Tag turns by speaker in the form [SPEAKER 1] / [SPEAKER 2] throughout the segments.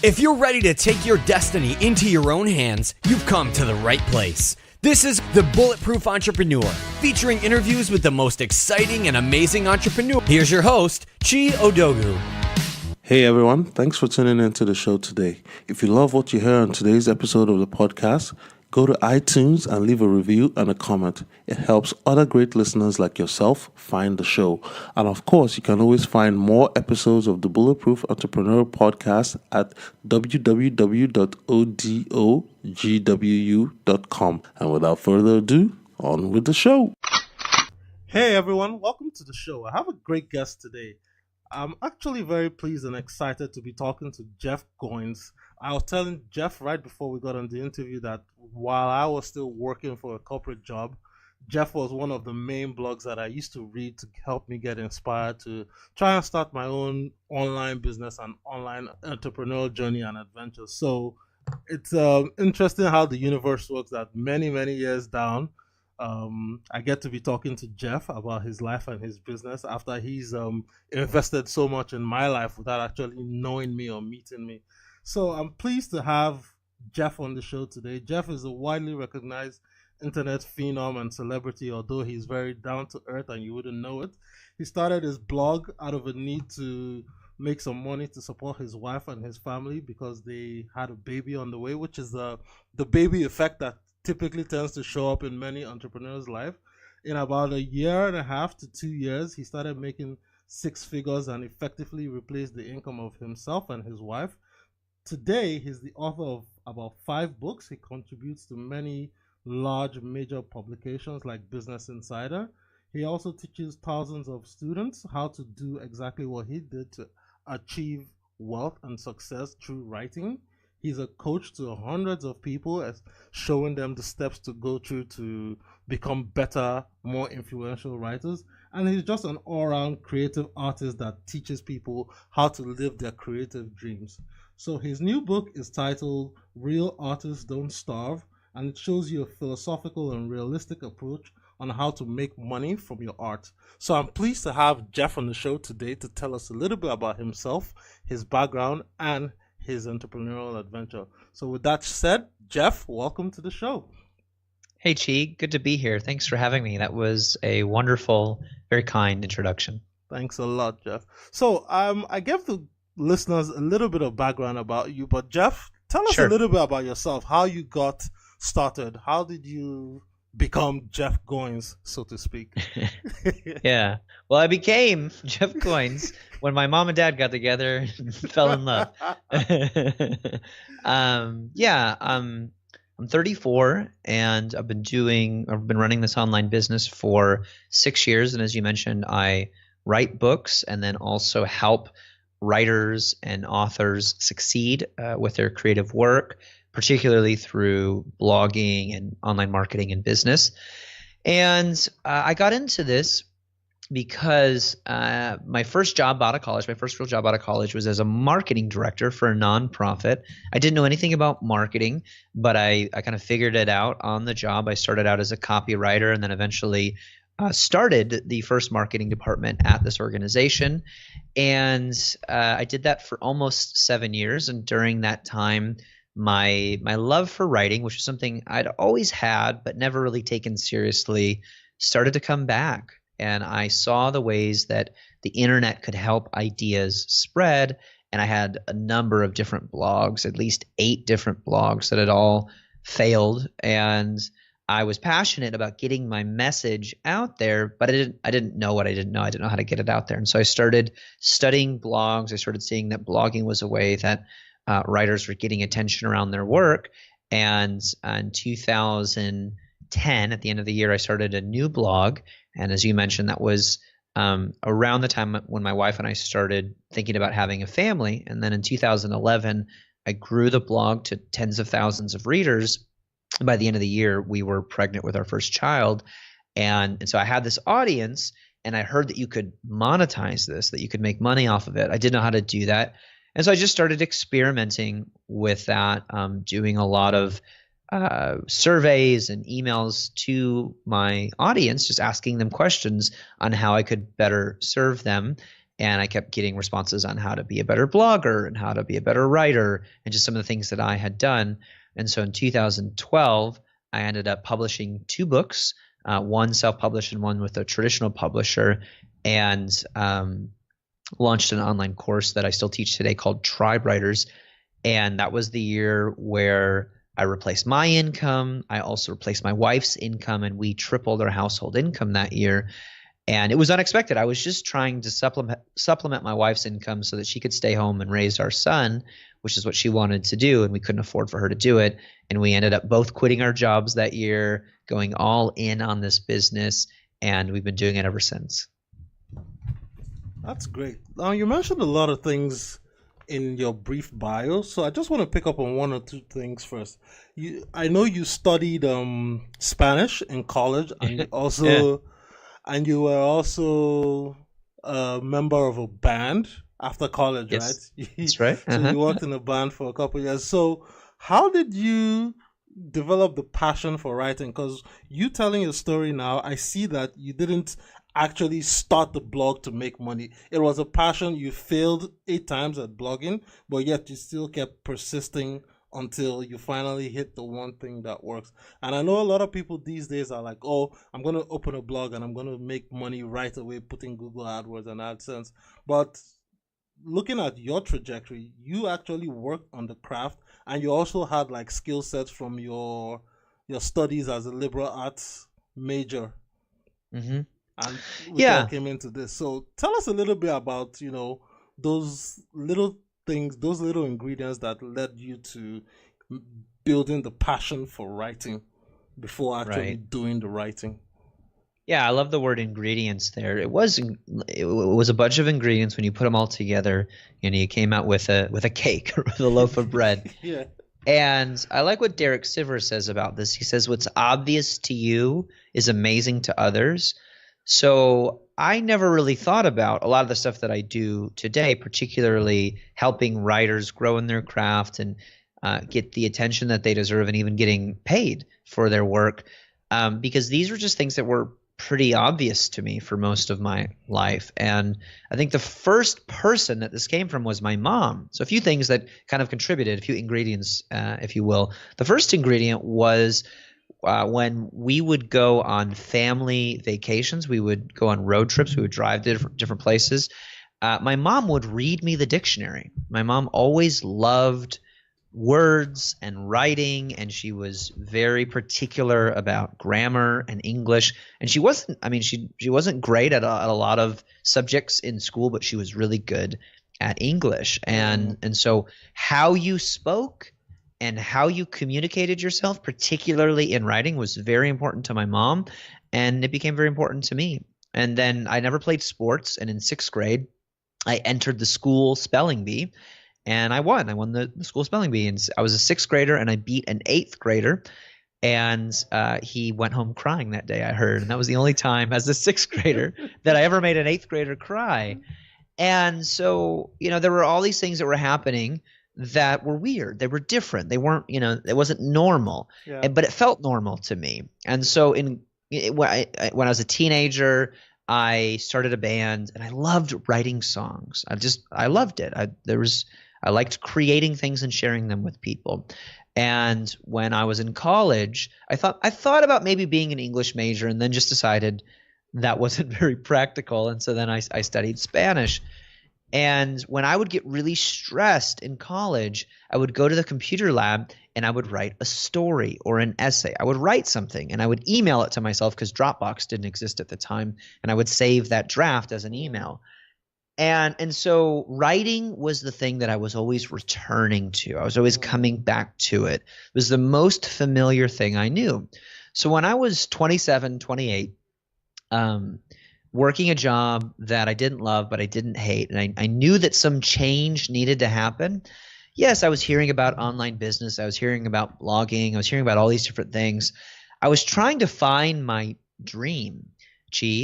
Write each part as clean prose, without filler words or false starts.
[SPEAKER 1] If you're ready to take your destiny into your own hands, you've come to the right place. This is The Bulletproof Entrepreneur, featuring interviews with the most exciting and amazing entrepreneurs. Here's your host, Chi Odogu.
[SPEAKER 2] Hey everyone, thanks for tuning into the show today. If you love what you hear on today's episode of the podcast, go to iTunes and leave a review and a comment. It helps other great listeners like yourself find the show. And of course, you can always find more episodes of the Bulletproof Entrepreneur podcast at www.odogwu.com. And without further ado, on with the show. Hey everyone, welcome to the show. I have a great guest today. I'm actually very pleased and excited to be talking to Jeff Goins. I was telling Jeff right before we got on the interview that while I was still working for a corporate job, Jeff was one of the main blogs that I used to read to help me get inspired to try and start my own online business and online entrepreneurial journey and adventure. So it's interesting how the universe works that many years down, I get to be talking to Jeff about his life and his business after he's invested so much in my life without actually knowing me or meeting me. So I'm pleased to have Jeff on the show today. Jeff is a widely recognized internet phenom and celebrity, although he's very down to earth and you wouldn't know it. He started his blog out of a need to make some money to support his wife and his family because they had a baby on the way, which is the baby effect that typically tends to show up in many entrepreneurs' life. In about a year and a half to 2 years, he started making six figures and effectively replaced the income of himself and his wife. Today, he's the author of about 5 books. He contributes to many large major publications like Business Insider. He also teaches thousands of students how to do exactly what he did to achieve wealth and success through writing. He's a coach to hundreds of people, showing them the steps to go through to become better, more influential writers. And he's just an all-around creative artist that teaches people how to live their creative dreams. So his new book is titled Real Artists Don't Starve, and it shows you a philosophical and realistic approach on how to make money from your art. So I'm pleased to have Jeff on the show today to tell us a little bit about himself, his background, and his entrepreneurial adventure. So with that said, Jeff, welcome to the show.
[SPEAKER 3] Hey, Chi, good to be here. Thanks for having me. That was a wonderful, very kind introduction.
[SPEAKER 2] Thanks a lot, Jeff. So I gave the listeners a little bit of background about you, but Jeff, tell us a little bit about yourself, how you got started. How did you become Jeff Goins, so to speak?
[SPEAKER 3] Yeah. Well, I became Jeff Goins when my mom and dad got together and fell in love. I'm 34 and I've been running this online business for 6 years. And as you mentioned, I write books and then also help writers and authors succeed with their creative work, particularly through blogging and online marketing and business. And I got into this because my first real job out of college was as a marketing director for a nonprofit. I didn't know anything about marketing, but I kind of figured it out on the job. I started out as a copywriter and then eventually started the first marketing department at this organization. And I did that for almost 7 years. And during that time, my love for writing, which was something I'd always had but never really taken seriously, started to come back. And I saw the ways that the internet could help ideas spread. And I had a number of different blogs, at least 8 different blogs that had all failed. And I was passionate about getting my message out there, but I didn't know what I didn't know. I didn't know how to get it out there. And so I started studying blogs. I started seeing that blogging was a way that writers were getting attention around their work. And in 2010, at the end of the year, I started a new blog. And as you mentioned, that was around the time when my wife and I started thinking about having a family. And then in 2011, I grew the blog to tens of thousands of readers. And by the end of the year, we were pregnant with our first child. And so I had this audience, and I heard that you could monetize this, that you could make money off of it. I didn't know how to do that. And so I just started experimenting with that, doing a lot of surveys and emails to my audience, just asking them questions on how I could better serve them. And I kept getting responses on how to be a better blogger and how to be a better writer and just some of the things that I had done. And so in 2012, I ended up publishing 2 books, one self-published and one with a traditional publisher, and launched an online course that I still teach today called Tribe Writers. And that was the year where I replaced my income. I also replaced my wife's income, and we tripled our household income that year. And it was unexpected. I was just trying to supplement my wife's income so that she could stay home and raise our son, which is what she wanted to do, and we couldn't afford for her to do it. And we ended up both quitting our jobs that year, going all in on this business, and we've been doing it ever since.
[SPEAKER 2] That's great. Now, you mentioned a lot of things in your brief bio, so I just want to pick up on 1 or 2 things first. I know you studied Spanish in college, and you also
[SPEAKER 3] Yeah.
[SPEAKER 2] and you were also a member of a band after college,
[SPEAKER 3] Yes,
[SPEAKER 2] right?
[SPEAKER 3] that's right.
[SPEAKER 2] So you worked in a band for a couple of years. So how did you develop the passion for writing? Because you telling your story now, I see that you didn't actually start the blog to make money. It was a passion. You failed 8 times at blogging, but yet you still kept persisting until you finally hit the one thing that works. And I know a lot of people these days are like, oh, I'm going to open a blog and I'm going to make money right away putting Google AdWords and AdSense. But looking at your trajectory, you actually worked on the craft, and you also had like skill sets from your studies as a liberal arts major.
[SPEAKER 3] Mm-hmm.
[SPEAKER 2] And we all came into this. So tell us a little bit about, those little things, those little ingredients that led you to building the passion for writing before actually doing the writing.
[SPEAKER 3] Yeah, I love the word ingredients there. It was a bunch of ingredients. When you put them all together, you came out with a cake or with a loaf of bread.
[SPEAKER 2] Yeah.
[SPEAKER 3] And I like what Derek Sivers says about this. He says, what's obvious to you is amazing to others. So I never really thought about a lot of the stuff that I do today, particularly helping writers grow in their craft and get the attention that they deserve, and even getting paid for their work, because these were just things that were pretty obvious to me for most of my life. And I think the first person that this came from was my mom. So a few things that kind of contributed, a few ingredients, if you will. The first ingredient was when we would go on family vacations, we would go on road trips, we would drive to different places. My mom would read me the dictionary. My mom always loved words and writing, and she was very particular about grammar and English. And she wasn't great at a lot of subjects in school, but she was really good at English. And so how you spoke and how you communicated yourself, particularly in writing, was very important to my mom, and it became very important to me. And then I never played sports, and in 6th grade, I entered the school spelling bee, and I won. I won the school spelling bee, and I was a 6th grader, and I beat an 8th grader, and he went home crying that day, I heard, and that was the only time as a 6th grader that I ever made an 8th grader cry. And so, there were all these things that were happening that were weird. They were different. They weren't, it wasn't normal, but it felt normal to me. And so when I was a teenager, I started a band, and I loved writing songs. I loved it. I liked creating things and sharing them with people. And when I was in college, I thought about maybe being an English major, and then just decided that wasn't very practical. And so then I studied Spanish. And when I would get really stressed in college, I would go to the computer lab and I would write a story or an essay. I would write something and I would email it to myself, because Dropbox didn't exist at the time, and I would save that draft as an email. And so writing was the thing that I was always returning to. I was always coming back to it. It was the most familiar thing I knew. So when I was 27, 28, working a job that I didn't love but I didn't hate, and I knew that some change needed to happen. Yes, I was hearing about online business. I was hearing about blogging. I was hearing about all these different things. I was trying to find my dream,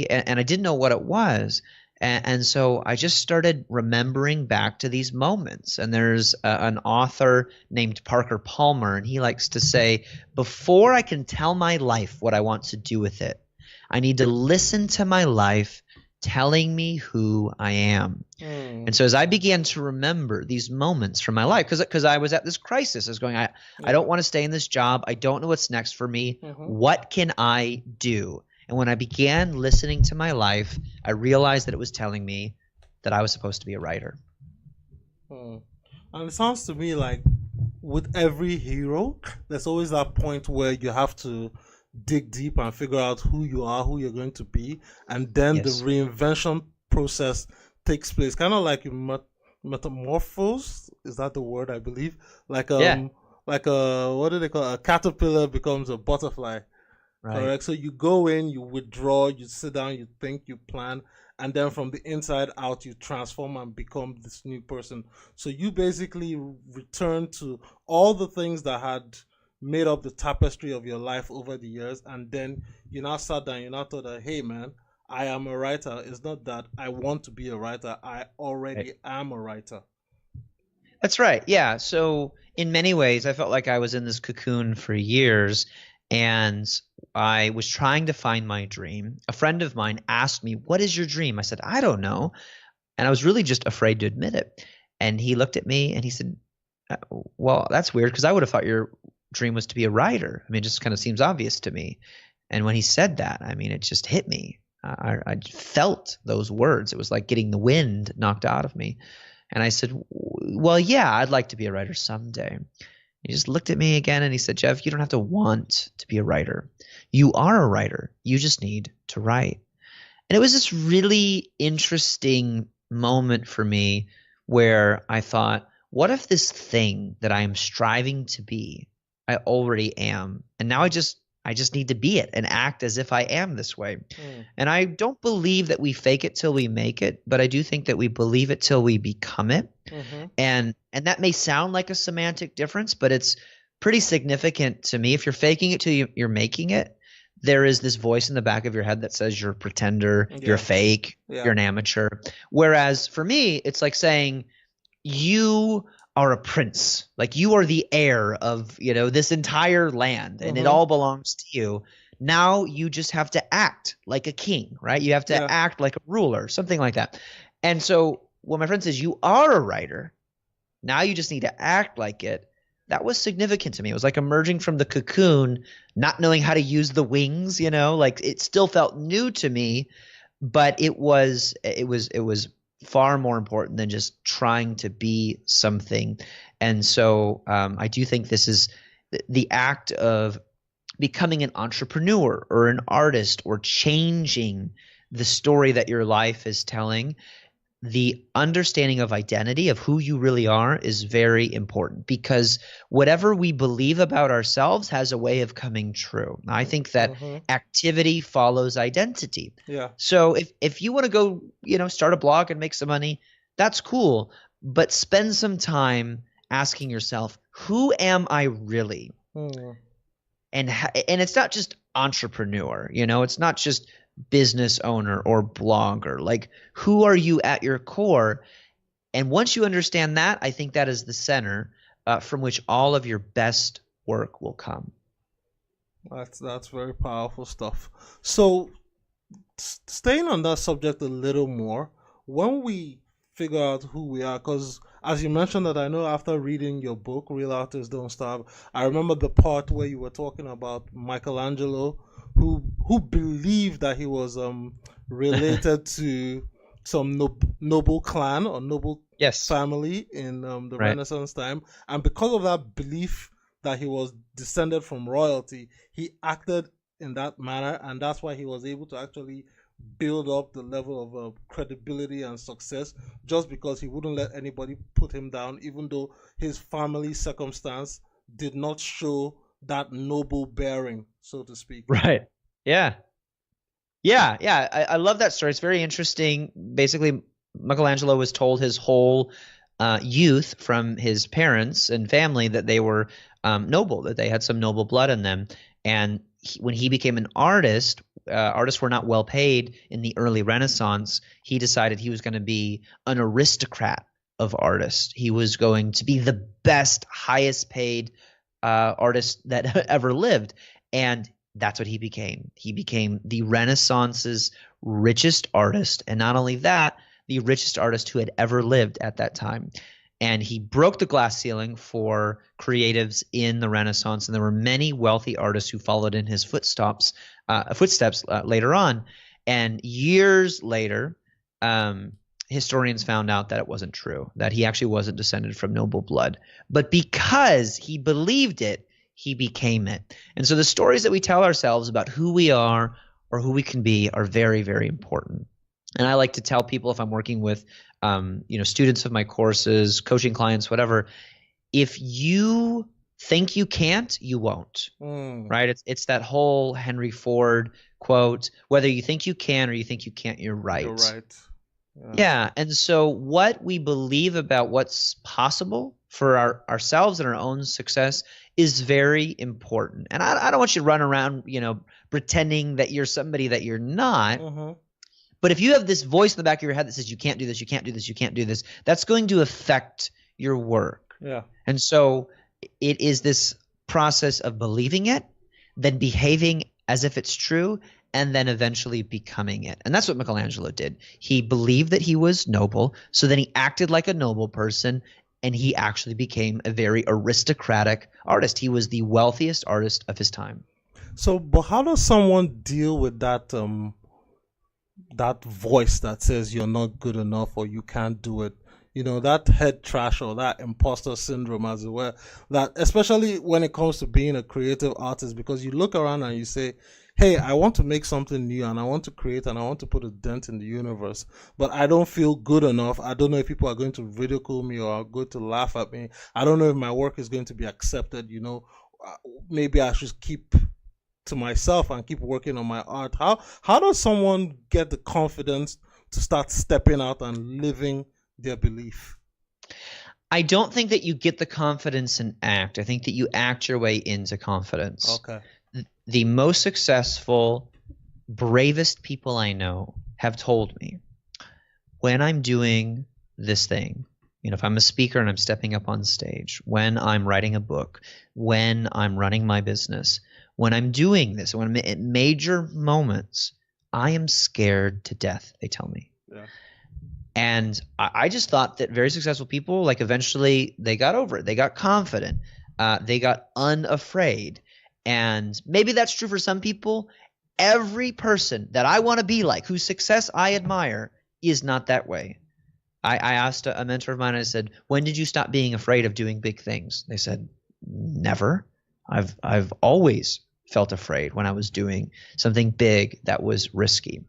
[SPEAKER 3] and I didn't know what it was. And so I just started remembering back to these moments. And there's an author named Parker Palmer, and he likes to say, before I can tell my life what I want to do with it, I need to listen to my life, telling me who I am. And so as I began to remember these moments from my life, because I was at this crisis, I was going, I don't want to stay in this job. I don't know what's next for me. What can I do? And when I began listening to my life, I realized that it was telling me that I was supposed to be a writer.
[SPEAKER 2] And it sounds to me like with every hero, there's always that point where you have to dig deep and figure out who you are, who you're going to be, and then the reinvention process takes place. Kind of like you metamorphose, is that the word? I believe. Like like what do they call it? A caterpillar becomes a butterfly. Right. Correct. So you go in, you withdraw, you sit down, you think, you plan, and then from the inside out, you transform and become this new person. So you basically return to all the things that had made up the tapestry of your life over the years, and then you now sat down, you now thought that, hey man, I am a writer. It's not that I want to be a writer, I already am a writer.
[SPEAKER 3] That's right. Yeah. So in many ways, I felt like I was in this cocoon for years, and I was trying to find my dream. A friend of mine asked me, what is your dream? I said, I don't know. And I was really just afraid to admit it. And he looked at me and he said, well, that's weird, because I would have thought your dream was to be a writer. I mean, it just kind of seems obvious to me. And when he said that, I mean, it just hit me. I felt those words. It was like getting the wind knocked out of me. And I said, well, yeah, I'd like to be a writer someday. He just looked at me again and he said, Jeff, you don't have to want to be a writer. You are a writer. You just need to write. And it was this really interesting moment for me where I thought, what if this thing that I am striving to be, I already am, and now I just need to be it and act as if I am this way. And I don't believe that we fake it till we make it, but I do think that we believe it till we become it. And that may sound like a semantic difference, but it's pretty significant to me. If you're faking it till you're making it, there is this voice in the back of your head that says you're a pretender, you're fake, you're an amateur. Whereas for me, it's like saying you are a prince, like you are the heir of, this entire land, and it all belongs to you. Now you just have to act like a king, right? You have to act like a ruler, something like that. And so when my friend says you are a writer, now you just need to act like it. That was significant to me. It was like emerging from the cocoon, not knowing how to use the wings, like it still felt new to me, but it was far more important than just trying to be something. And so I do think this is the act of becoming an entrepreneur or an artist or changing the story that your life is telling. The understanding of identity, of who you really are, is very important, because whatever we believe about ourselves has a way of coming true. I think that activity follows identity. So if you want to go, start a blog and make some money, that's cool. But spend some time asking yourself, who am I really? And it's not just entrepreneur, it's not just business owner or blogger. Like, who are you at your core? And once you understand that, I think that is the center from which all of your best work will come.
[SPEAKER 2] That's very powerful stuff. So staying on that subject a little more, when we figure out who we are, because as you mentioned that, I know after reading your book, Real Artists Don't Starve, I remember the part where you were talking about Michelangelo, who believed that he was related to some noble clan or noble family in the Renaissance time, and because of that belief that he was descended from royalty, he acted in that manner, and that's why he was able to actually build up the level of credibility and success, just because he wouldn't let anybody put him down, even though his family circumstance did not show that noble bearing, so to speak.
[SPEAKER 3] Right. Yeah. I love that story. It's very interesting. Basically, Michelangelo was told his whole youth from his parents and family that they were noble, that they had some noble blood in them. And when he became an artist, artists were not well paid in the early Renaissance. He decided he was going to be an aristocrat of artists. He was going to be the best, highest paid artist that ever lived. And that's what he became. He became the Renaissance's richest artist, and not only that, the richest artist who had ever lived at that time. And he broke the glass ceiling for creatives in the Renaissance, and there were many wealthy artists who followed in his footsteps later on. And years later, historians found out that it wasn't true, that he actually wasn't descended from noble blood. But because he believed it, he became it. And so the stories that we tell ourselves about who we are or who we can be are very, very important. And I like to tell people, if I'm working with students of my courses, coaching clients, whatever, if you think you can't, you won't. Right? It's that whole Henry Ford quote, whether you think you can or you think you can't, you're right.
[SPEAKER 2] You're right.
[SPEAKER 3] Yeah. And so what we believe about what's possible for ourselves and our own success is very important. And I don't want you to run around, pretending that you're somebody that you're not.
[SPEAKER 2] Mm-hmm.
[SPEAKER 3] But if you have this voice in the back of your head that says you can't do this, you can't do this, you can't do this, that's going to affect your work.
[SPEAKER 2] Yeah.
[SPEAKER 3] And so it is this process of believing it, then behaving as if it's true, and then eventually becoming it. And that's what Michelangelo did. He believed that he was noble, so then he acted like a noble person, and he actually became a very aristocratic artist. He was the wealthiest artist of his time.
[SPEAKER 2] So, but how does someone deal with that that voice that says you're not good enough or you can't do it? That head trash or that imposter syndrome, as it were, that especially when it comes to being a creative artist, because you look around and you say, hey, I want to make something new and I want to create and I want to put a dent in the universe, but I don't feel good enough. I don't know if people are going to ridicule me or are going to laugh at me. I don't know if my work is going to be accepted. Maybe I should keep to myself and keep working on my art. How does someone get the confidence to start stepping out and living their belief?
[SPEAKER 3] I don't think that you get the confidence and act. I think that you act your way into confidence.
[SPEAKER 2] Okay.
[SPEAKER 3] The most successful, bravest people I know have told me, when I'm doing this thing, if I'm a speaker and I'm stepping up on stage, when I'm writing a book, when I'm running my business, when I'm doing this, when I'm at major moments, I am scared to death, they tell me.
[SPEAKER 2] Yeah.
[SPEAKER 3] And I just thought that very successful people, like, eventually they got over it. They got confident. They got unafraid. And maybe that's true for some people. Every person that I want to be like, whose success I admire, is not that way. I asked a mentor of mine, I said, when did you stop being afraid of doing big things? They said, never. I've always felt afraid when I was doing something big that was risky.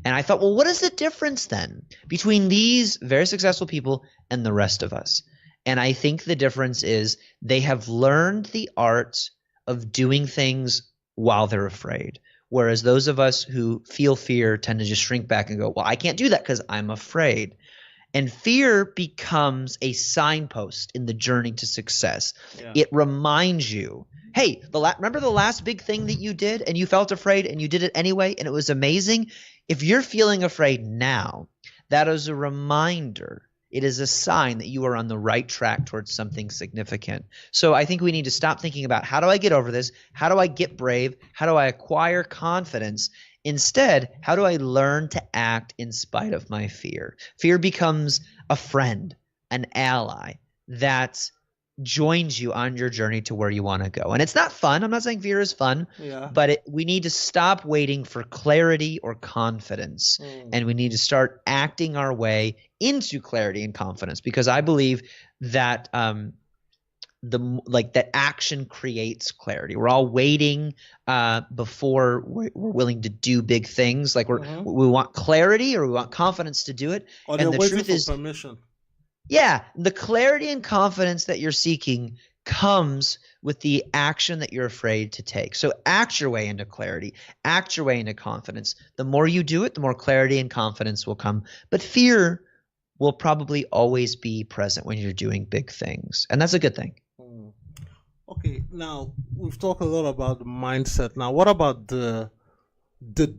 [SPEAKER 3] And I thought, well, what is the difference then between these very successful people and the rest of us? And I think the difference is they have learned the art of doing things while they're afraid. Whereas those of us who feel fear tend to just shrink back and go, well, I can't do that because I'm afraid. And fear becomes a signpost in the journey to success. Yeah. It reminds you, hey, remember the last big thing that you did and you felt afraid and you did it anyway and it was amazing? If you're feeling afraid now, that is a reminder. It is a sign that you are on the right track towards something significant. So I think we need to stop thinking about, how do I get over this? How do I get brave? How do I acquire confidence? Instead, how do I learn to act in spite of my fear? Fear becomes a friend, an ally that joins you on your journey to where you want to go. And it's not fun. I'm not saying fear is fun, but we need to stop waiting for clarity or confidence. And we need to start acting our way into clarity and confidence, because I believe that that action creates clarity. We're all waiting before we're willing to do big things. Like we want clarity or we want confidence to do it.
[SPEAKER 2] Or and the truth is permission.
[SPEAKER 3] Yeah, the clarity and confidence that you're seeking comes with the action that you're afraid to take. So act your way into clarity, act your way into confidence. The more you do it, the more clarity and confidence will come. But fear will probably always be present when you're doing big things. And that's a good thing.
[SPEAKER 2] Okay, now we've talked a lot about the mindset. Now, what about the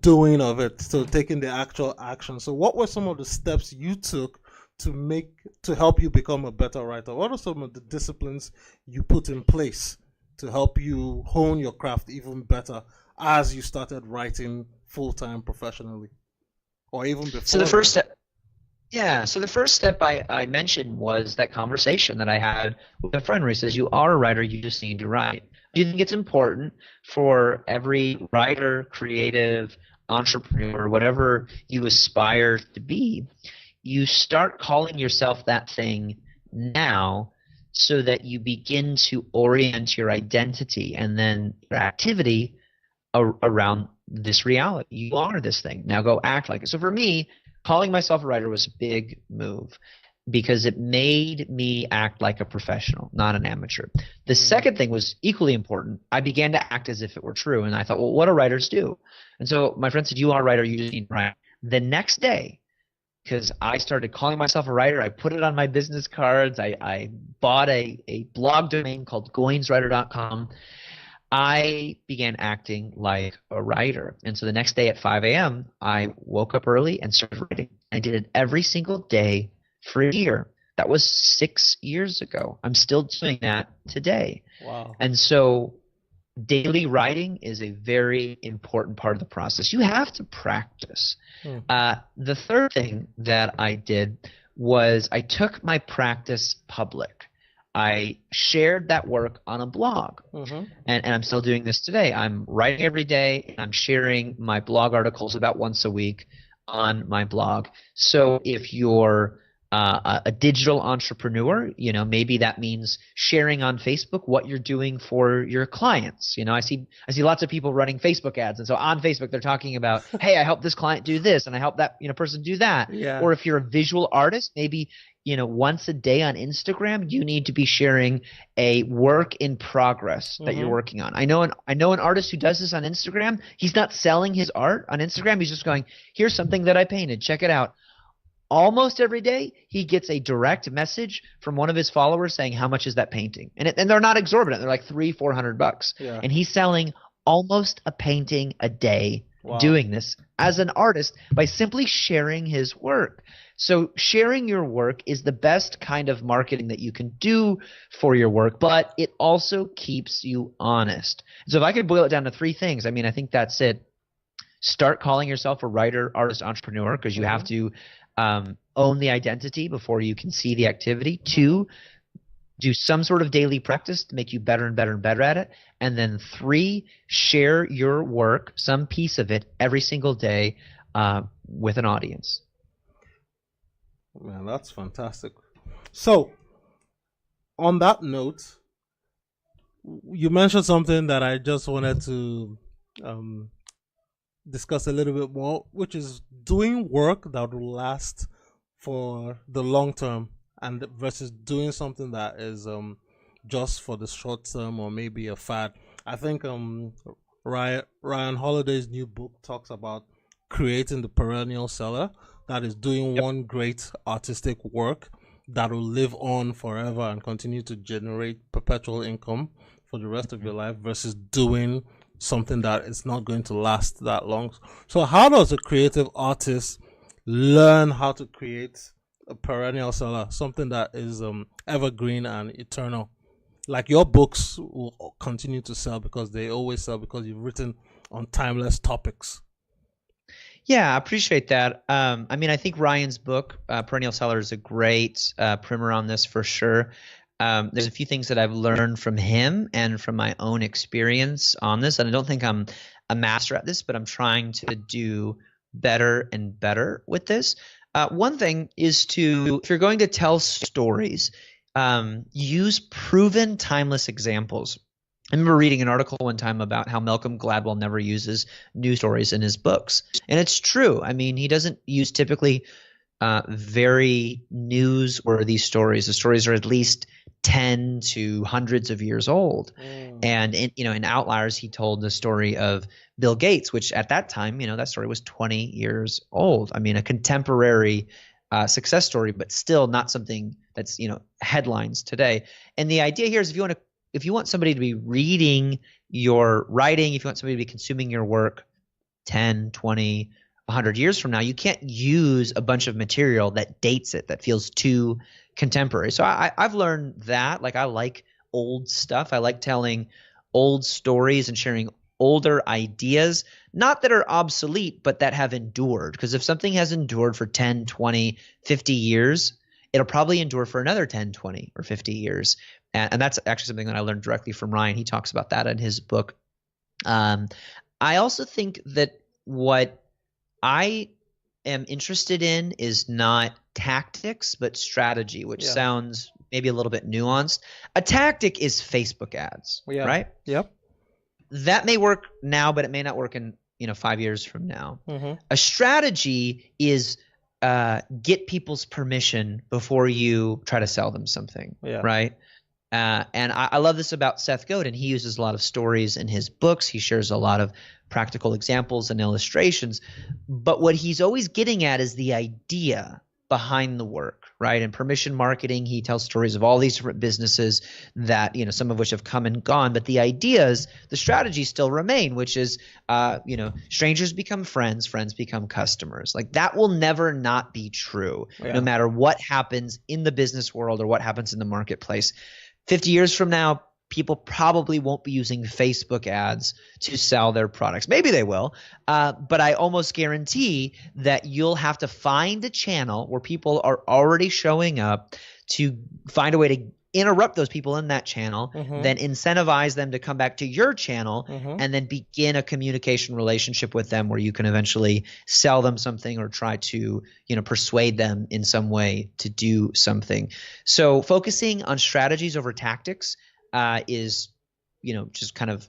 [SPEAKER 2] doing of it? So taking the actual action. So what were some of the steps you took to help you become a better writer? What are some of the disciplines you put in place to help you hone your craft even better as you started writing full-time professionally? or even before?
[SPEAKER 3] So the first step, yeah. So the first step I mentioned was that conversation that I had with a friend where he says, you are a writer, you just need to write. Do you think it's important for every writer, creative, entrepreneur, whatever you aspire to be, you start calling yourself that thing now so that you begin to orient your identity and then your activity around this reality. You are this thing. Now go act like it. So for me, calling myself a writer was a big move because it made me act like a professional, not an amateur. The second thing was equally important. I began to act as if it were true. And I thought, well, what do writers do? And so my friend said, you are a writer, you just need to write. The next day, because I started calling myself a writer, I put it on my business cards. I bought a blog domain called goinswriter.com. I began acting like a writer. And so the next day at 5 a.m., I woke up early and started writing. I did it every single day for a year. That was 6 years ago. I'm still doing that today.
[SPEAKER 2] Wow.
[SPEAKER 3] And so daily writing is a very important part of the process. You have to practice. The third thing that I did was I took my practice public. I shared that work on a blog, and I'm still doing this today. I'm writing every day, and I'm sharing my blog articles about once a week on my blog. So if you're a digital entrepreneur, maybe that means sharing on Facebook what you're doing for your clients. I see lots of people running Facebook ads, and so on Facebook they're talking about, hey, I helped this client do this, and I helped that person do that.
[SPEAKER 2] Yeah.
[SPEAKER 3] Or if you're a visual artist, maybe once a day on Instagram, you need to be sharing a work in progress that you're working on. I know an artist who does this on Instagram. He's not selling his art on Instagram. He's just going, here's something that I painted. Check it out. Almost every day, he gets a direct message from one of his followers saying, how much is that painting? And they're not exorbitant. They're like $300-$400.
[SPEAKER 2] Yeah.
[SPEAKER 3] And he's selling almost a painting a day.
[SPEAKER 2] Wow.
[SPEAKER 3] Doing this as an artist by simply sharing his work. So sharing your work is the best kind of marketing that you can do for your work, but it also keeps you honest. So if I could boil it down to three things, I think that's it. Start calling yourself a writer, artist, entrepreneur, because you have to own the identity before you can see the activity. 2, do some sort of daily practice to make you better and better and better at it. And then 3, share your work, some piece of it, every single day with an audience.
[SPEAKER 2] Man, that's fantastic. So, on that note, you mentioned something that I just wanted to discuss a little bit more, which is doing work that will last for the long term, and versus doing something that is just for the short term or maybe a fad. I think Ryan Holiday's new book talks about creating the perennial seller, that is doing one great artistic work that will live on forever and continue to generate perpetual income for the rest of your life, versus doing something that is not going to last that long. So how does a creative artist learn how to create a perennial seller, something that is evergreen and eternal? Like your books will continue to sell because they always sell because you've written on timeless topics.
[SPEAKER 3] Yeah, I appreciate that. I think Ryan's book, Perennial Seller, is a great primer on this for sure. There's a few things that I've learned from him and from my own experience on this, and I don't think I'm a master at this, but I'm trying to do better and better with this. One thing is if you're going to tell stories, use proven timeless examples. I remember reading an article one time about how Malcolm Gladwell never uses news stories in his books. And it's true. He doesn't use typically very newsworthy stories. The stories are at least 10 to hundreds of years old. And in Outliers, he told the story of Bill Gates, which at that time, that story was 20 years old. A contemporary success story, but still not something that's, headlines today. And the idea here is if you want somebody to be reading your writing, if you want somebody to be consuming your work 10, 20, 100 years from now, you can't use a bunch of material that dates it, that feels too contemporary. So I've learned that. I like old stuff. I like telling old stories and sharing older ideas, not that are obsolete, but that have endured. Because if something has endured for 10, 20, 50 years, it'll probably endure for another 10, 20, or 50 years. And that's actually something that I learned directly from Ryan. He talks about that in his book. I also think that what I am interested in is not tactics, but strategy, which sounds maybe a little bit nuanced. A tactic is Facebook ads, right?
[SPEAKER 2] Yep.
[SPEAKER 3] That may work now, but it may not work in 5 years from now. A strategy is get people's permission before you try to sell them something, right? And I love this about Seth Godin. He uses a lot of stories in his books. He shares a lot of practical examples and illustrations. But what he's always getting at is the idea behind the work, right? In permission marketing, he tells stories of all these different businesses that, some of which have come and gone. But the ideas, the strategies still remain, which is, strangers become friends, friends become customers. Like that will never not be true, no matter what happens in the business world or what happens in the marketplace. 50 years from now, people probably won't be using Facebook ads to sell their products. Maybe they will, but I almost guarantee that you'll have to find a channel where people are already showing up to find a way to interrupt those people in that channel, then incentivize them to come back to your channel, and then begin a communication relationship with them where you can eventually sell them something or try to, persuade them in some way to do something. So focusing on strategies over tactics is, just kind of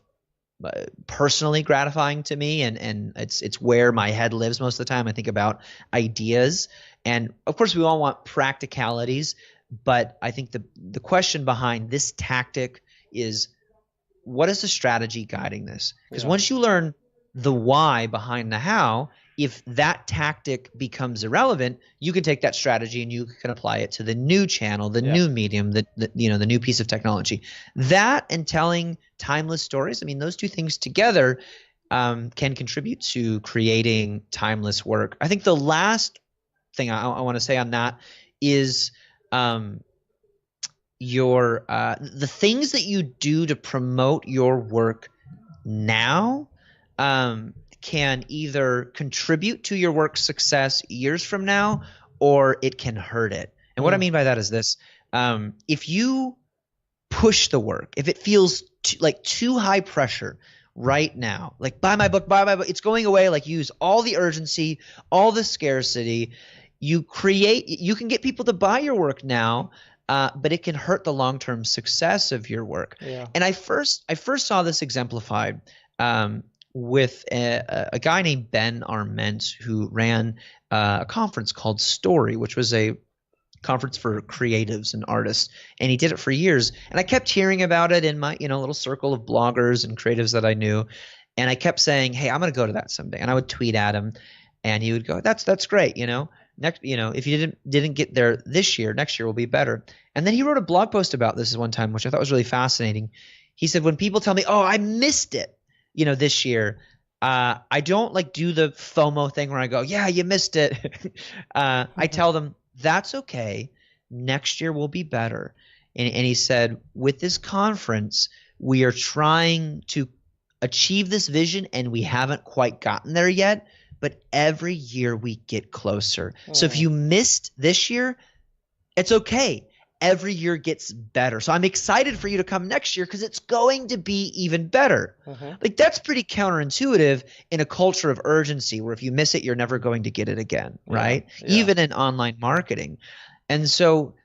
[SPEAKER 3] personally gratifying to me, and it's where my head lives most of the time. I think about ideas, and of course we all want practicalities, but I think the question behind this tactic is, what is the strategy guiding this? Because once you learn the why behind the how, if that tactic becomes irrelevant, you can take that strategy and you can apply it to the new channel, the new medium, the new piece of technology. That and telling timeless stories, I mean, those two things together can contribute to creating timeless work. I think the last thing I want to say on that is the things that you do to promote your work now can either contribute to your work's success years from now, or it can hurt it. And what I mean by that is this: if you push the work, if it feels too high pressure right now, like buy my book, it's going away, like use all the urgency, all the scarcity, you can get people to buy your work now, but it can hurt the long-term success of your work. And I first saw this exemplified with a guy named Ben Arment, who ran a conference called Story, which was a conference for creatives and artists, and he did it for years. And I kept hearing about it in my little circle of bloggers and creatives that I knew, and I kept saying, "Hey, I'm going to go to that someday." And I would tweet at him, and he would go, "That's great, Next, if you didn't get there this year, next year will be better." And then he wrote a blog post about this one time, which I thought was really fascinating. He said, "When people tell me, 'Oh, I missed it,' this year, I don't do the FOMO thing where I go, 'Yeah, you missed it.' I tell them, that's okay. Next year will be better." And he said, with this conference, we are trying to achieve this vision, and we haven't quite gotten there yet, but every year we get closer. So if you missed this year, it's okay. Every year gets better. So I'm excited for you to come next year because it's going to be even better." That's pretty counterintuitive in a culture of urgency where if you miss it, you're never going to get it again, right? Even in online marketing. And so,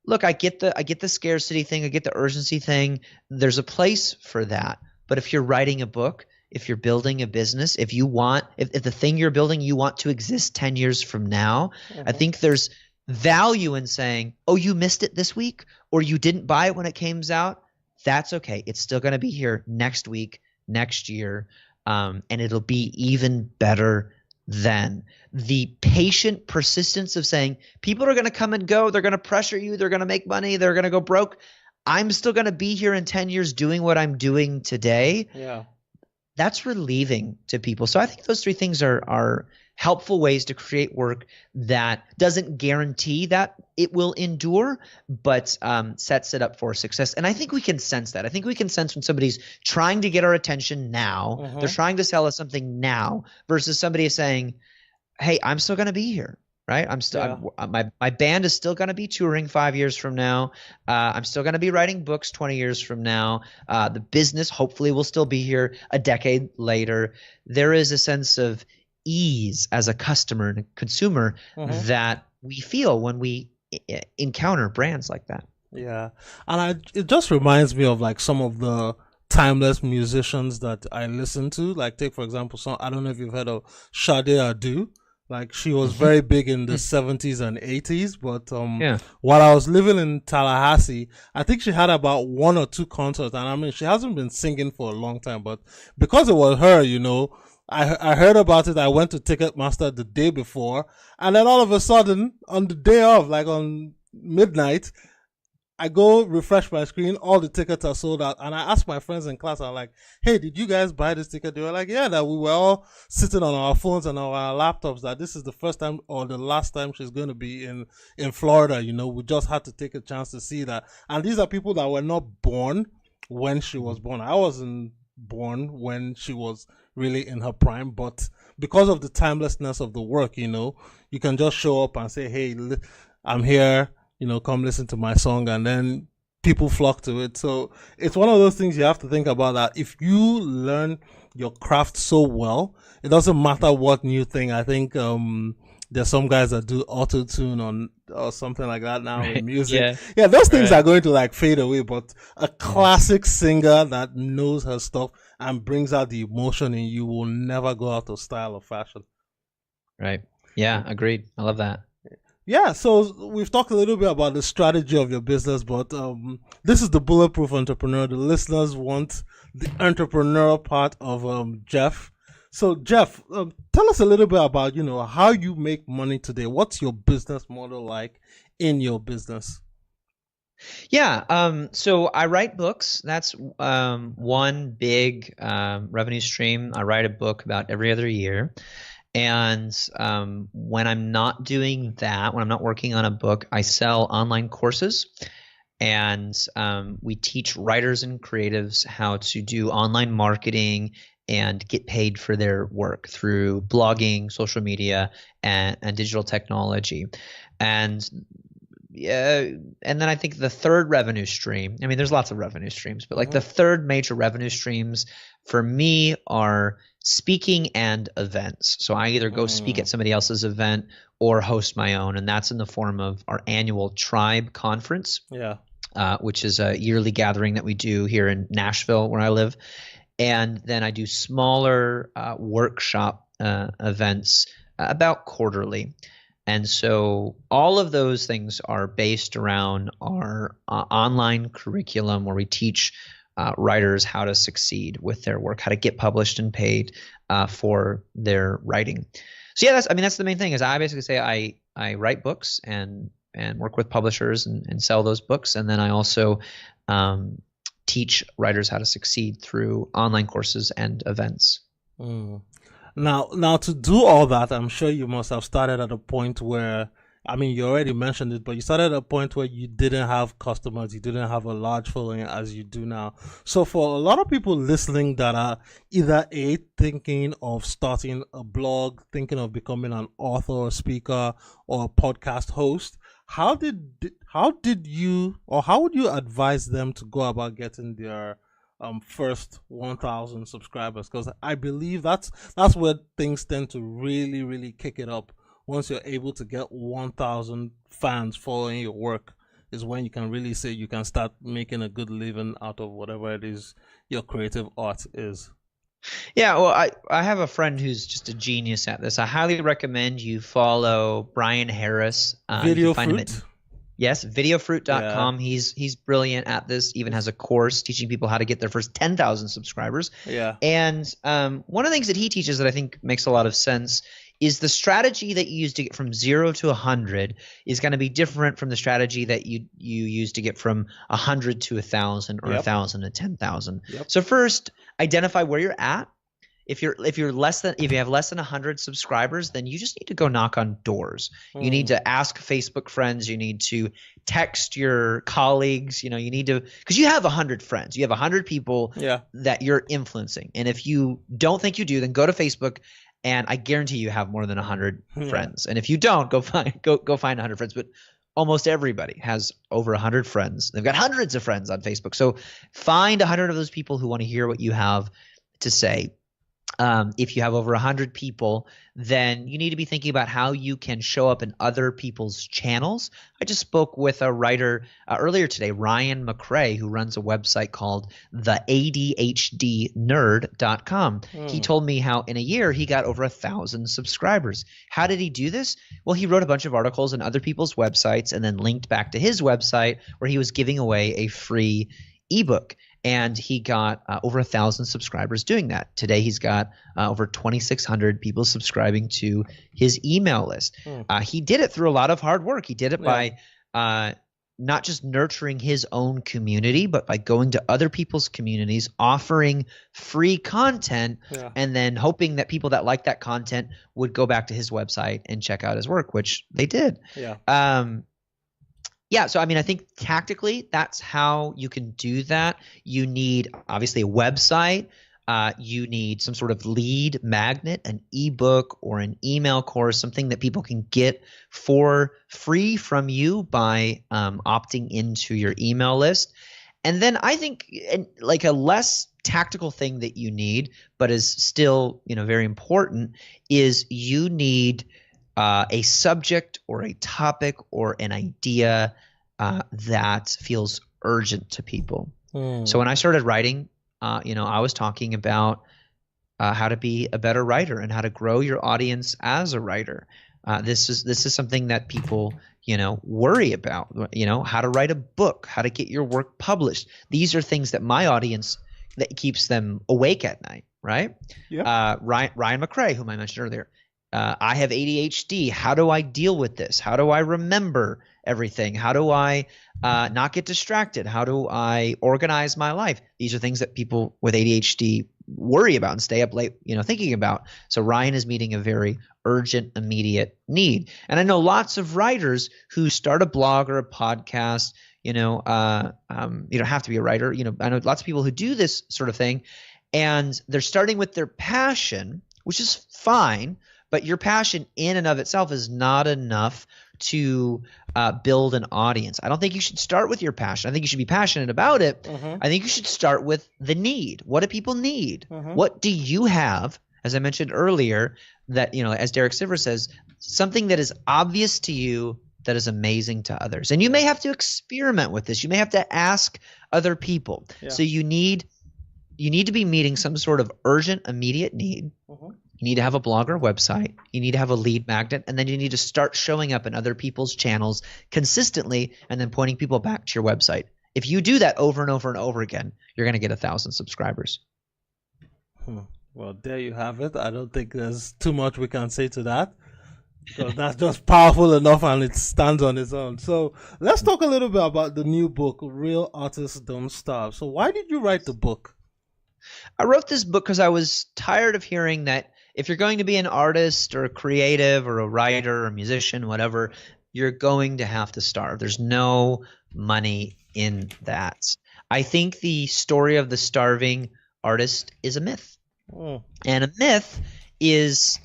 [SPEAKER 3] look, I get the scarcity thing, I get the urgency thing. There's a place for that. But if you're writing a book, if you're building a business, if the thing you're building you want to exist 10 years from now, I think there's value in saying, "Oh, you missed it this week, or you didn't buy it when it came out. That's okay. It's still going to be here next week, next year, and it'll be even better then." The patient persistence of saying, people are going to come and go, they're going to pressure you, they're going to make money, they're going to go broke. I'm still going to be here in 10 years doing what I'm doing today. That's relieving to people. So I think those three things are helpful ways to create work that doesn't guarantee that it will endure, but sets it up for success. And I think we can sense that. I think we can sense when somebody's trying to get our attention now, they're trying to sell us something now, versus somebody is saying, hey, I'm still going to be here. Right. My band is still going to be touring 5 years from now. I'm still going to be writing books 20 years from now. The business hopefully will still be here a decade later. There is a sense of ease as a customer and a consumer that we feel when we encounter brands like that.
[SPEAKER 2] Yeah. And it just reminds me of like some of the timeless musicians that I listen to. Like take, for example, I don't know if you've heard of Sade Adu. Like she was very big in the 70s and 80s, but while I was living in Tallahassee, I think she had about 1 or 2 concerts, and I mean she hasn't been singing for a long time, but because it was her, I heard about it. I went to Ticketmaster the day before, and then all of a sudden on the day of, like on midnight, I go refresh my screen, all the tickets are sold out, and I asked my friends in class, I'm like, hey, did you guys buy this ticket? They were like, yeah, that we were all sitting on our phones and our laptops, that this is the first time or the last time she's going to be in Florida. We just had to take a chance to see that. And these are people that were not born when she was born. I wasn't born when she was really in her prime, but because of the timelessness of the work, you can just show up and say, hey, I'm here, come listen to my song, and then people flock to it. So it's one of those things you have to think about, that if you learn your craft so well, it doesn't matter what new thing. I think there's some guys that do auto-tune or something like that now in music. Yeah, those things are going to like fade away, but a classic singer that knows her stuff and brings out the emotion in you will never go out of style or fashion.
[SPEAKER 3] Right. Yeah, agreed. I love that.
[SPEAKER 2] Yeah, so we've talked a little bit about the strategy of your business, but this is the Bulletproof Entrepreneur. The listeners want the entrepreneurial part of Jeff. So Jeff, tell us a little bit about, how you make money today. What's your business model like in your business?
[SPEAKER 3] Yeah, so I write books. That's one big revenue stream. I write a book about every other year. And when I'm not doing that, when I'm not working on a book, I sell online courses, and we teach writers and creatives how to do online marketing and get paid for their work through blogging, social media, and digital technology. And then I think the third revenue stream, I mean, there's lots of revenue streams, but like the third major revenue streams for me are speaking and events. So I either go speak at somebody else's event or host my own, and that's in the form of our annual Tribe Conference, which is a yearly gathering that we do here in Nashville, where I live. And then I do smaller workshop events about quarterly. And so all of those things are based around our online curriculum, where we teach writers how to succeed with their work, how to get published and paid for their writing. So yeah, that's the main thing. Is I basically say I write books and work with publishers and sell those books, and then I also teach writers how to succeed through online courses and events.
[SPEAKER 2] Now to do all that, I'm sure you must have started at a point where, I mean, you already mentioned it, but you started at a point where you didn't have customers, you didn't have a large following as you do now. So for a lot of people listening that are either thinking of starting a blog, thinking of becoming an author or speaker or podcast host, how would you advise them to go about getting their first 1,000 subscribers? Because I believe that's where things tend to really, really kick it up. Once you're able to get 1,000 fans following your work is when you can really say you can start making a good living out of whatever it is your creative art is.
[SPEAKER 3] Yeah, well, I have a friend who's just a genius at this. I highly recommend you follow Brian Harris.
[SPEAKER 2] Video Fruit?
[SPEAKER 3] Yes, videofruit.com. Yeah. He's brilliant at this, even has a course teaching people how to get their first 10,000 subscribers.
[SPEAKER 2] Yeah.
[SPEAKER 3] And one of the things that he teaches that I think makes a lot of sense is the strategy that you use to get from 0 to 100 is going to be different from the strategy that you use to get from 100 to 1,000 or 1,000 to 10,000. Yep. So first, identify where you're at if you have less than 100 subscribers, then you just need to go knock on doors. You need to ask Facebook friends. You need to text your colleagues. You need to, because you have 100 friends. You have 100 people that you're influencing. And if you don't think you do, then go to Facebook, and I guarantee you have more than 100 friends. And if you don't, go find 100 friends. But almost everybody has over 100 friends. They've got hundreds of friends on Facebook. So find 100 of those people who want to hear what you have to say. If you have over 100 people, then you need to be thinking about how you can show up in other people's channels. I just spoke with a writer earlier today, Ryan McRae, who runs a website called theadhdnerd.com. He told me how in a year he got over 1,000 subscribers. How did he do this? Well, he wrote a bunch of articles on other people's websites and then linked back to his website where he was giving away a free ebook. And he got over 1,000 subscribers doing that. Today, he's got over 2,600 people subscribing to his email list. He did it through a lot of hard work. He did it by not just nurturing his own community, but by going to other people's communities, offering free content, and then hoping that people that like that content would go back to his website and check out his work, which they did. So I think tactically that's how you can do that. You need obviously a website. You need some sort of lead magnet, an ebook or an email course, something that people can get for free from you by opting into your email list. And then I think like a less tactical thing that you need, but is still very important, is you need a subject or a topic or an idea that feels urgent to people. So when I started writing, I was talking about how to be a better writer and how to grow your audience as a writer. This is something that people worry about. How to write a book, how to get your work published. These are things that my audience that keeps them awake at night, right? Ryan McRae, whom I mentioned earlier. I have ADHD. How do I deal with this? How do I remember everything? How do I not get distracted? How do I organize my life? These are things that people with ADHD worry about and stay up late, thinking about. So Ryan is meeting a very urgent, immediate need. And I know lots of writers who start a blog or a podcast. You don't have to be a writer. I know lots of people who do this sort of thing, and they're starting with their passion, which is fine. But your passion in and of itself is not enough to build an audience. I don't think you should start with your passion. I think you should be passionate about it. I think you should start with the need. What do people need? What do you have, as I mentioned earlier, that, as Derek Sivers says, something that is obvious to you that is amazing to others. And you may have to experiment with this. You may have to ask other people. So you need to be meeting some sort of urgent, immediate need. You need to have a blog or website. You need to have a lead magnet, and then you need to start showing up in other people's channels consistently and then pointing people back to your website. If you do that over and over and over again, you're going to get 1,000 subscribers.
[SPEAKER 2] Well, there you have it. I don't think there's too much we can say to that. So that's just powerful enough, and it stands on its own. So let's talk a little bit about the new book, Real Artists Don't Starve. So why did you write the book?
[SPEAKER 3] I wrote this book because I was tired of hearing that if you're going to be an artist or a creative or a writer or a musician, whatever, you're going to have to starve. There's no money in that. I think the story of the starving artist is a myth. And a myth is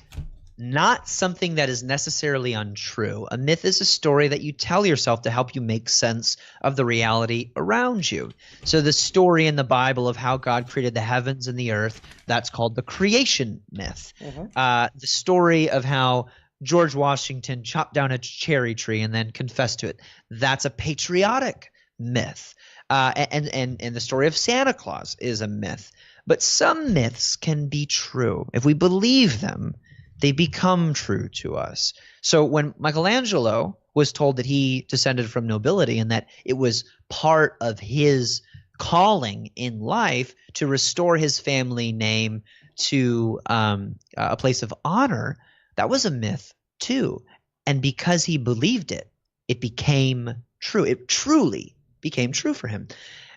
[SPEAKER 3] not something that is necessarily untrue. A myth is a story that you tell yourself to help you make sense of the reality around you. So the story in the Bible of how God created the heavens and the earth, that's called the creation myth. The story of how George Washington chopped down a cherry tree and then confessed to it, that's a patriotic myth. And the story of Santa Claus is a myth. But some myths can be true. If we believe them, they become true to us. So when Michelangelo was told that he descended from nobility and that it was part of his calling in life to restore his family name to a place of honor, that was a myth too. And because he believed it, it became true. It truly became true for him.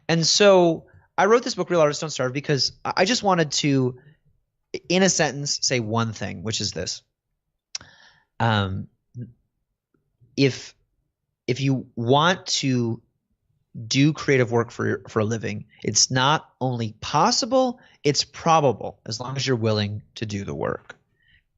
[SPEAKER 3] And so I wrote this book, Real Artists Don't Starve, because I just wanted to in a sentence, say one thing, which is this. If you want to do creative work for a living, it's not only possible, it's probable, as long as you're willing to do the work.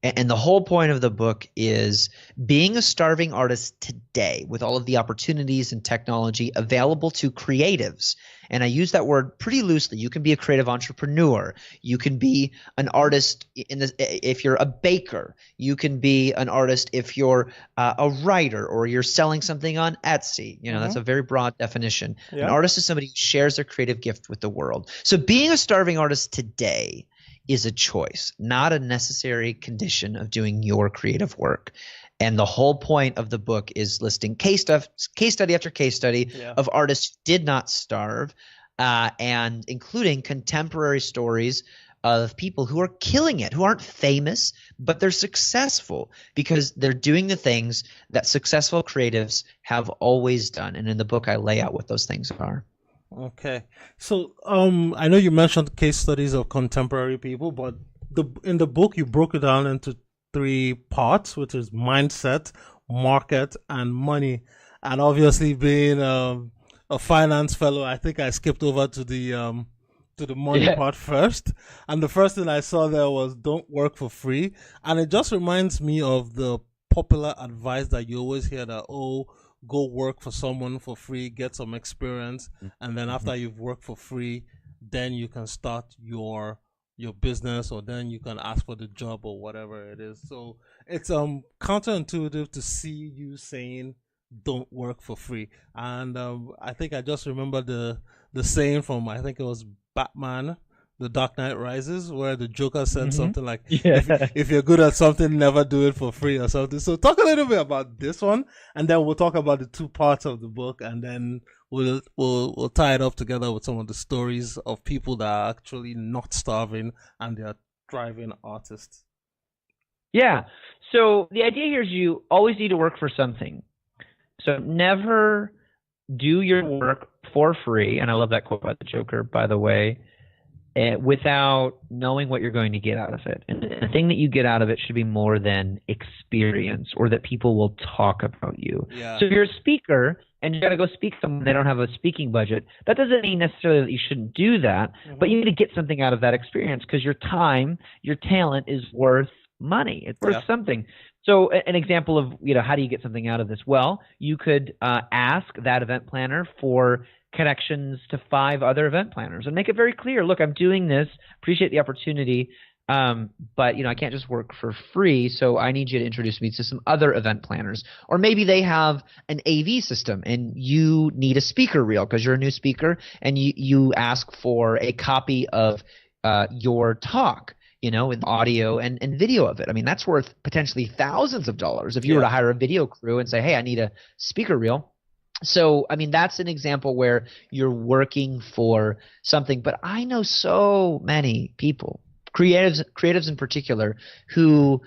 [SPEAKER 3] And the whole point of the book is being a starving artist today with all of the opportunities and technology available to creatives. And I use that word pretty loosely. You can be a creative entrepreneur. You can be an artist if you're a baker. You can be an artist if you're a writer or you're selling something on Etsy. That's a very broad definition. Yeah. An artist is somebody who shares their creative gift with the world. So being a starving artist today is a choice, not a necessary condition of doing your creative work. And the whole point of the book is listing case study after case study of artists who did not starve, and including contemporary stories of people who are killing it, who aren't famous, but they're successful because they're doing the things that successful creatives have always done. And in the book, I lay out what those things are.
[SPEAKER 2] Okay. So I know you mentioned case studies of contemporary people, but in the book you broke it down into 3 parts, which is mindset, market, and money. And obviously being a finance fellow, I think I skipped over to the money part first. And the first thing I saw there was don't work for free. And it just reminds me of the popular advice that you always hear that, go work for someone for free, get some experience, and then after you've worked for free, then you can start your business, or then you can ask for the job or whatever it is. So it's counterintuitive to see you saying don't work for free. And I think I just remember the saying from, I think it was Batman, The Dark Knight Rises, where the Joker said something like, if you're good at something, never do it for free or something. So talk a little bit about this one, and then we'll talk about the 2 parts of the book, and then we'll tie it up together with some of the stories of people that are actually not starving and they are thriving artists.
[SPEAKER 4] Yeah. So the idea here is you always need to work for something. So never do your work for free. And I love that quote by the Joker, by the way. Without knowing what you're going to get out of it. And the thing that you get out of it should be more than experience, or that people will talk about you. Yeah. So if you're a speaker and you got to go speak somewhere, they don't have a speaking budget, that doesn't mean necessarily that you shouldn't do that, but you need to get something out of that experience, because your time, your talent is worth money. It's worth something. So an example of, how do you get something out of this? Well, you could ask that event planner for connections to 5 other event planners and make it very clear, look, I'm doing this, appreciate the opportunity, but I can't just work for free, so I need you to introduce me to some other event planners. Or maybe they have an AV system and you need a speaker reel because you're a new speaker, and you ask for a copy of your talk, with audio and video of it. I mean, that's worth potentially thousands of dollars if you were to hire a video crew and say, hey, I need a speaker reel. So, I mean, that's an example where you're working for something. But I know so many people, creatives in particular, who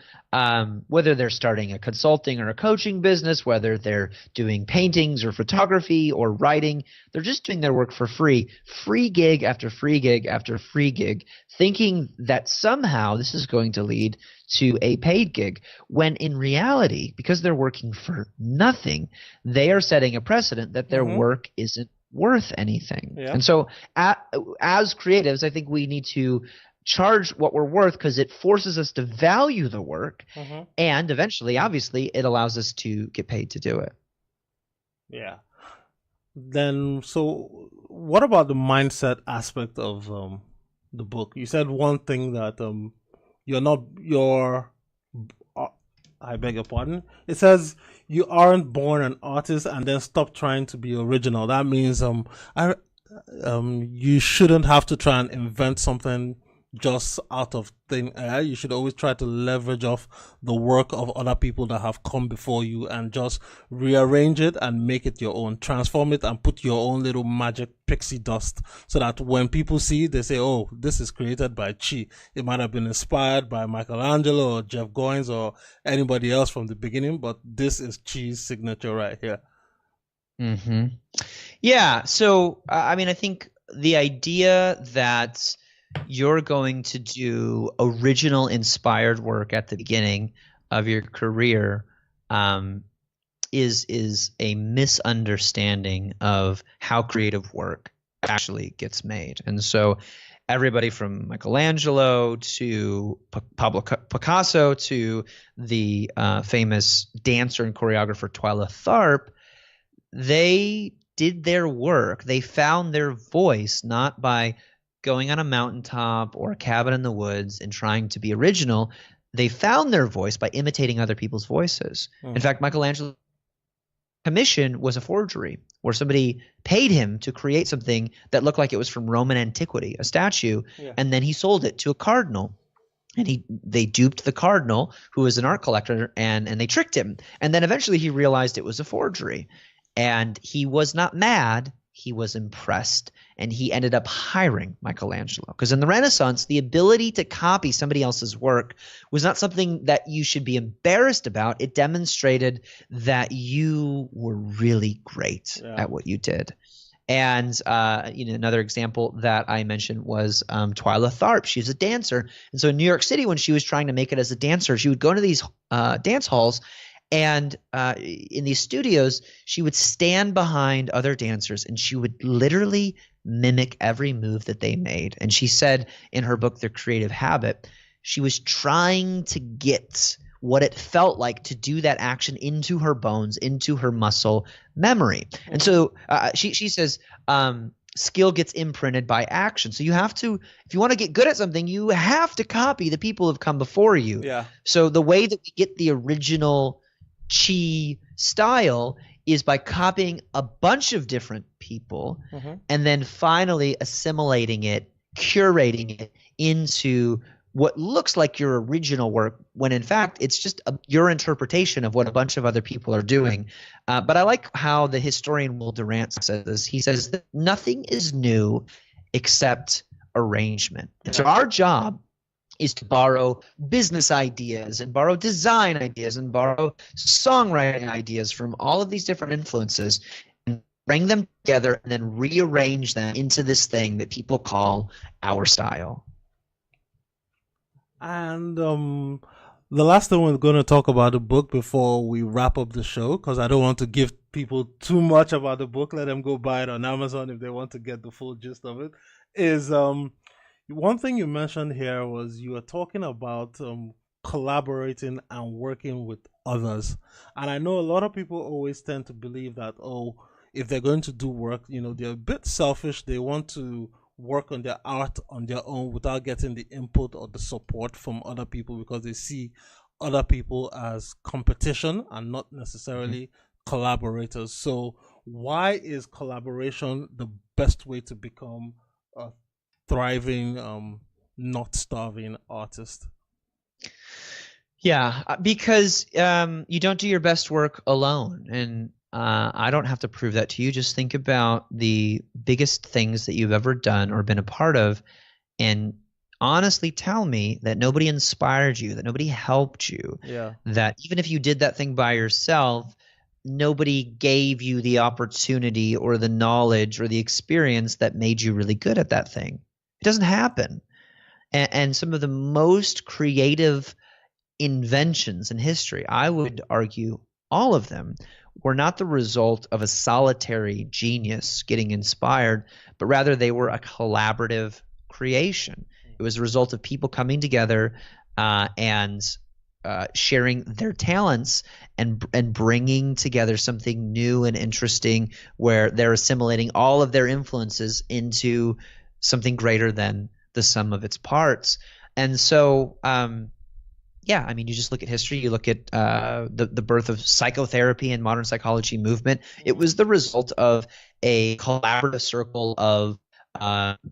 [SPEAKER 4] whether they're starting a consulting or a coaching business, whether they're doing paintings or photography or writing, they're just doing their work for free gig after free gig after free gig, thinking that somehow this is going to lead to a paid gig, when in reality, because they're working for nothing, they are setting a precedent that their work isn't worth anything. Yeah. And so as creatives, I think we need to charge what we're worth, because it forces us to value the work, and eventually, obviously, it allows us to get paid to do it.
[SPEAKER 2] Yeah. Then, so what about the mindset aspect of the book? You said one thing that I beg your pardon. It says you aren't born an artist and then stop trying to be original. That means you shouldn't have to try and invent something just out of thin air. You should always try to leverage off the work of other people that have come before you and just rearrange it and make it your own, transform it and put your own little magic pixie dust, so that when people see it, they say, oh, this is created by Chi. It might have been inspired by Michelangelo or Jeff Goins or anybody else from the beginning, but this is Chi's signature right here.
[SPEAKER 3] Yeah. So, I mean, I think the idea that you're going to do original inspired work at the beginning of your career is a misunderstanding of how creative work actually gets made. And so everybody from Michelangelo to Pablo Picasso to the famous dancer and choreographer Twyla Tharp, they did their work. They found their voice not by going on a mountaintop or a cabin in the woods and trying to be original. They found their voice by imitating other people's voices. In fact, Michelangelo's commission was a forgery where somebody paid him to create something that looked like it was from Roman antiquity, a statue, and then he sold it to a cardinal. And they duped the cardinal, who was an art collector, and they tricked him. And then eventually he realized it was a forgery. And he was not mad. He was impressed, and he ended up hiring Michelangelo. Because in the Renaissance, the ability to copy somebody else's work was not something that you should be embarrassed about. It demonstrated that you were really great at what you did. And another example that I mentioned was Twyla Tharp. She's a dancer. And so in New York City, when she was trying to make it as a dancer, she would go to these dance halls. And in these studios, she would stand behind other dancers and she would literally mimic every move that they made. And she said in her book, The Creative Habit, she was trying to get what it felt like to do that action into her bones, into her muscle memory. And so she says skill gets imprinted by action. So you have to – if you want to get good at something, you have to copy the people who have come before you. Yeah. So the way that we get the original – Chi style is by copying a bunch of different people and then finally assimilating it, curating it into what looks like your original work when in fact it's just your interpretation of what a bunch of other people are doing. But I like how the historian Will Durant says this. He says that nothing is new except arrangement. And so our job is to borrow business ideas and borrow design ideas and borrow songwriting ideas from all of these different influences and bring them together and then rearrange them into this thing that people call our style.
[SPEAKER 2] And the last thing we're going to talk about the book before we wrap up the show, because I don't want to give people too much about the book. Let them go buy it on Amazon if they want to get the full gist of it, is one thing you mentioned here was you were talking about collaborating and working with others. And I know a lot of people always tend to believe that, if they're going to do work, they're a bit selfish. They want to work on their art on their own without getting the input or the support from other people because they see other people as competition and not necessarily collaborators. So why is collaboration the best way to become a thriving, not starving artist?
[SPEAKER 3] Yeah, because you don't do your best work alone. And I don't have to prove that to you. Just think about the biggest things that you've ever done or been a part of and honestly tell me that nobody inspired you, that nobody helped you, that even if you did that thing by yourself, nobody gave you the opportunity or the knowledge or the experience that made you really good at that thing. It doesn't happen. And some of the most creative inventions in history, I would argue all of them, were not the result of a solitary genius getting inspired, but rather they were a collaborative creation. It was a result of people coming together and sharing their talents and bringing together something new and interesting where they're assimilating all of their influences into something greater than the sum of its parts. And so you just look at history, you look at the birth of psychotherapy and modern psychology movement. It was the result of a collaborative circle of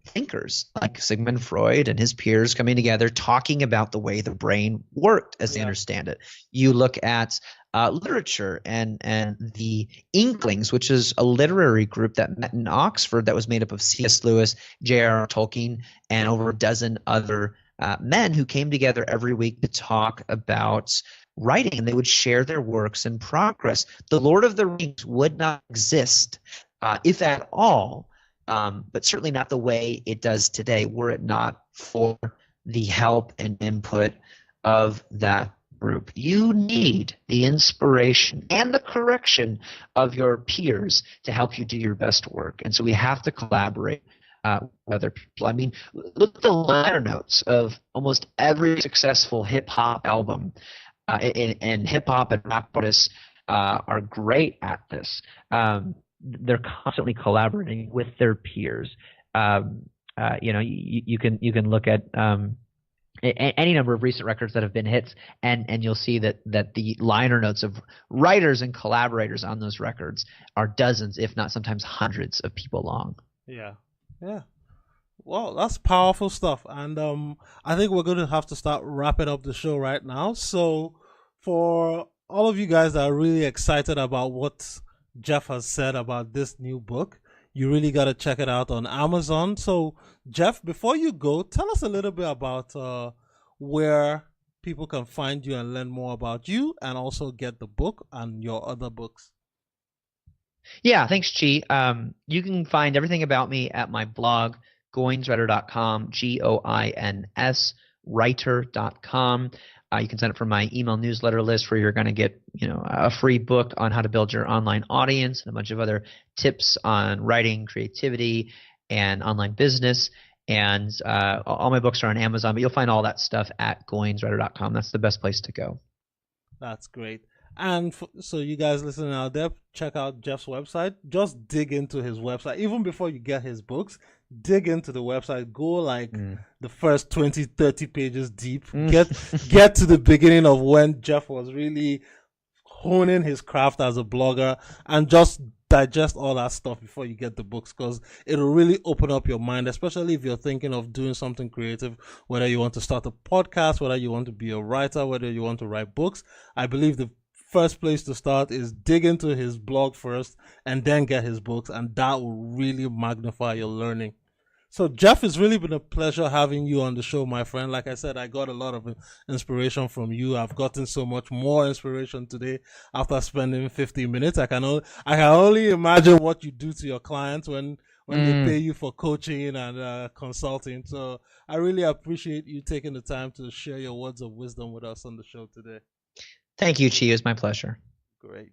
[SPEAKER 3] thinkers like Sigmund Freud and his peers coming together, talking about the way the brain worked as they understand it. You look at literature and the Inklings, which is a literary group that met in Oxford that was made up of C.S. Lewis, J.R.R. Tolkien, and over a dozen other men who came together every week to talk about writing, and they would share their works in progress. The Lord of the Rings would not exist, if at all, but certainly not the way it does today were it not for the help and input of that group. You need the inspiration and the correction of your peers to help you do your best work. And so we have to collaborate with other people. I mean, look at the liner notes of almost every successful hip-hop album. And hip-hop and rap artists are great at this. They're constantly collaborating with their peers. You can look at any number of recent records that have been hits, and you'll see that the liner notes of writers and collaborators on those records are dozens, if not sometimes hundreds of people long.
[SPEAKER 2] Yeah. Well, that's powerful stuff, and I think we're going to have to start wrapping up the show right now. So for all of you guys that are really excited about what Jeff has said about this new book, you really got to check it out on Amazon. So, Jeff, before you go, tell us a little bit about where people can find you and learn more about you, and also get the book and your other books.
[SPEAKER 3] Yeah, thanks, Chi. You can find everything about me at my blog, goinswriter.com, Goins writer.com. You can sign up for my email newsletter list where you're going to get, a free book on how to build your online audience and a bunch of other tips on writing, creativity, and online business. And all my books are on Amazon, but you'll find all that stuff at goinswriter.com. That's the best place to go.
[SPEAKER 2] That's great. And so you guys listening out there, check out Jeff's website. Just dig into his website. Even before you get his books, dig into the website. Go the first 20, 30 pages deep. Get to the beginning of when Jeff was really honing his craft as a blogger, and just digest all that stuff before you get the books, because it'll really open up your mind, especially if you're thinking of doing something creative, whether you want to start a podcast, whether you want to be a writer, whether you want to write books. I believe the first place to start is dig into his blog first and then get his books, and that will really magnify your learning. So, Jeff, it's really been a pleasure having you on the show, my friend. Like I said, I got a lot of inspiration from you. I've gotten so much more inspiration today after spending 50 minutes. I can only imagine what you do to your clients when they pay you for coaching and consulting. So I really appreciate you taking the time to share your words of wisdom with us on the show today.
[SPEAKER 3] Thank you, Chi. It was my pleasure.
[SPEAKER 2] Great.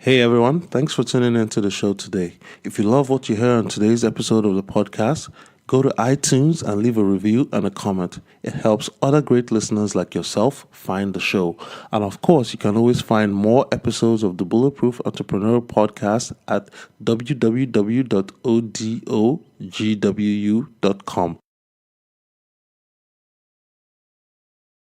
[SPEAKER 5] Hey everyone, thanks for tuning into the show today. If you love what you hear on today's episode of the podcast, go to iTunes and leave a review and a comment. It helps other great listeners like yourself find the show. And of course, you can always find more episodes of the Bulletproof Entrepreneur Podcast at www.odogwu.com.